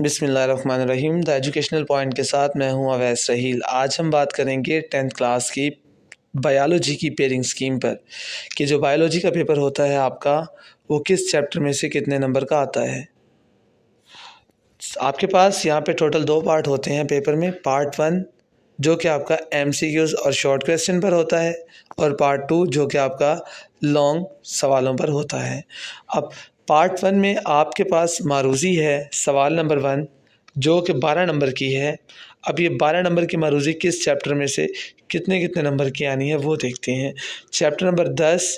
बिस्मिल्लाहिर्रहमानिर्रहीम। The educational point के साथ मैं हूं अवैस रहील। आज हम बात करेंगे 10th क्लास की बायोलॉजी की पेयरिंग स्कीम पर कि जो बायोलॉजी का पेपर होता है आपका वो किस चैप्टर में से कितने नंबर का आता है। आपके पास यहाँ पे टोटल 2 पार्ट होते हैं पेपर में। पार्ट 1 जो कि आपका MCQs और शॉर्ट क्वेश्चन पर होता है और पार्ट 2 जो कि आपका लॉन्ग सवालों पर होता है। अब पार्ट 1 में आपके पास मारूज़ी है सवाल नंबर 1 जो कि 12 नंबर की है। अब ये 12 नंबर की मारूज़ी किस चैप्टर में से कितने कितने नंबर की आनी है वो देखते हैं। चैप्टर नंबर 10,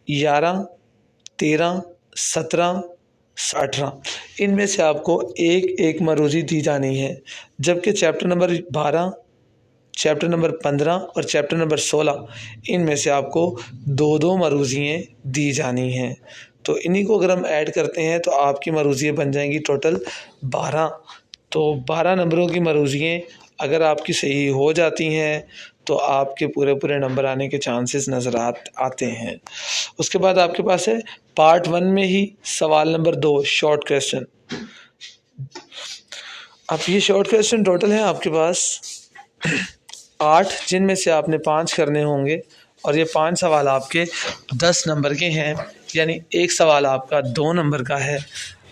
11, 13, 17, 18 इनमें से आपको एक एक मारूज़ी दी जानी है, जबकि चैप्टर नंबर 12, चैप्टर नंबर 15 और चैप्टर नंबर 16 इनमें से आपको 2-2 मारूज़ियाँ दी जानी हैं। तो इन्हीं को अगर हम ऐड करते हैं तो आपकी मारूज़ियाँ बन जाएंगी टोटल 12। तो 12 नंबरों की मारूज़ियाँ अगर आपकी सही हो जाती हैं तो आपके पूरे पूरे नंबर आने के चांसेस नज़र आते हैं। उसके बाद आपके पास है पार्ट 1 में ही सवाल नंबर 2 शॉर्ट क्वेश्चन। अब ये शॉर्ट क्वेश्चन टोटल है आपके पास 8, जिनमें से आपने 5 करने होंगे और ये 5 सवाल आपके 10 नंबर के हैं, यानी एक सवाल आपका 2 नंबर का है।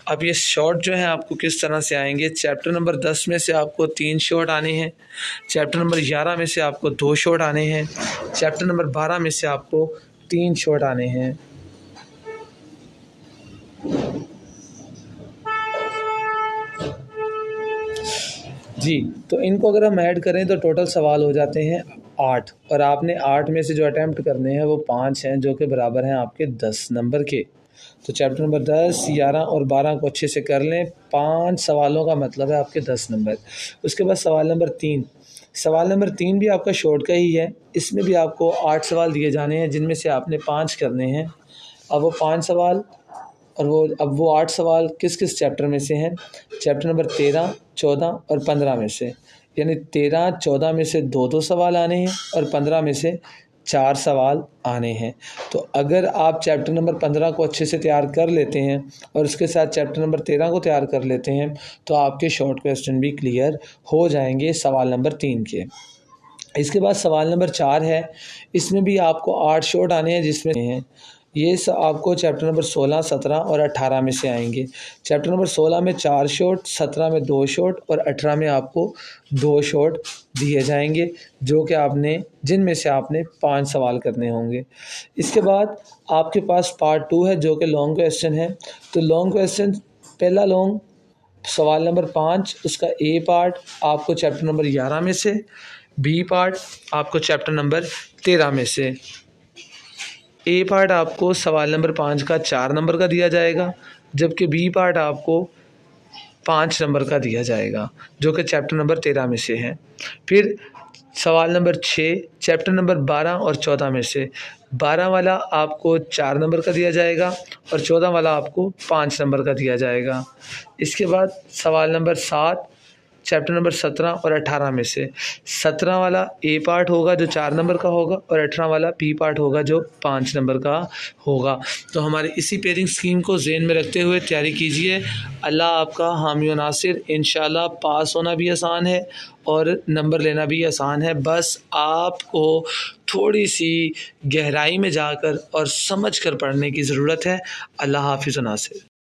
अब ये शॉर्ट जो है आपको किस तरह से आएंगे। चैप्टर नंबर 10 में से आपको 3 शॉर्ट आने हैं, चैप्टर नंबर 11 में से आपको 2 शॉर्ट आने हैं, चैप्टर नंबर 12 में से आपको 3 शॉर्ट आने हैं। जी, तो इनको अगर हम ऐड करें तो टोटल सवाल हो जाते हैं 8 और आपने 8 में से जो अटैम्प्ट करने हैं वो 5 हैं जो कि बराबर हैं आपके 10 नंबर के। तो चैप्टर नंबर 10, 11 और 12 को अच्छे से कर लें। 5 सवालों का मतलब है आपके 10 नंबर। उसके बाद सवाल नंबर 3, सवाल नंबर 3 भी आपका शॉर्ट का ही है। इसमें भी आपको 8 सवाल दिए जाने हैं, जिनमें से आपने 5 करने हैं। अब वो 5 सवाल और वो 8 सवाल किस किस चैप्टर में से हैं। चैप्टर नंबर 13, 14 और 15 में से, यानी 13, 14 में से 2-2 सवाल आने हैं और 15 में से 4 सवाल आने हैं। तो अगर आप चैप्टर नंबर 15 को अच्छे से तैयार कर लेते हैं और उसके साथ चैप्टर नंबर 13 को तैयार कर लेते हैं तो आपके शॉर्ट क्वेश्चन भी क्लियर हो जाएंगे सवाल नंबर 3 के। इसके बाद सवाल नंबर 4 है, इसमें भी आपको 8 शॉर्ट आने हैं, जिसमें हैं ये आपको चैप्टर नंबर 16, 17 और 18 में से आएंगे। चैप्टर नंबर 16 में 4 शॉर्ट, 17 में 2 शॉर्ट और 18 में आपको 2 शॉर्ट दिए जाएंगे, जो कि आपने जिनमें से आपने 5 सवाल करने होंगे। इसके बाद आपके पास पार्ट 2 है जो कि लॉन्ग क्वेश्चन है। तो लॉन्ग क्वेश्चन पहला लॉन्ग सवाल नंबर 5, उसका ए पार्ट आपको चैप्टर नंबर 11 में से, बी पार्ट आपको चैप्टर नंबर 13 में से। ए पार्ट आपको सवाल नंबर 5 का 4 नंबर का दिया जाएगा, जबकि बी पार्ट आपको 5 नंबर का दिया जाएगा, जो कि चैप्टर नंबर 13 में से है। फिर सवाल नंबर 6 चैप्टर नंबर 12 और 14 में से, 12 वाला आपको 4 नंबर का दिया जाएगा और 14 वाला आपको 5 नंबर का दिया जाएगा। इसके बाद सवाल नंबर 7 चैप्टर नंबर 17 और 18 में से, 17 वाला ए पार्ट होगा जो 4 नंबर का होगा और 18 वाला बी पार्ट होगा जो 5 नंबर का होगा। तो हमारे इसी पेयरिंग स्कीम को ज़हन में रखते हुए तैयारी कीजिए। अल्लाह आपका हामी व नासिर। इंशाल्लाह पास होना भी आसान है और नंबर लेना भी आसान है, बस आपको थोड़ी सी गहराई में जाकर और समझ कर पढ़ने की ज़रूरत है। अल्लाह हाफ़िज़ व नासिर।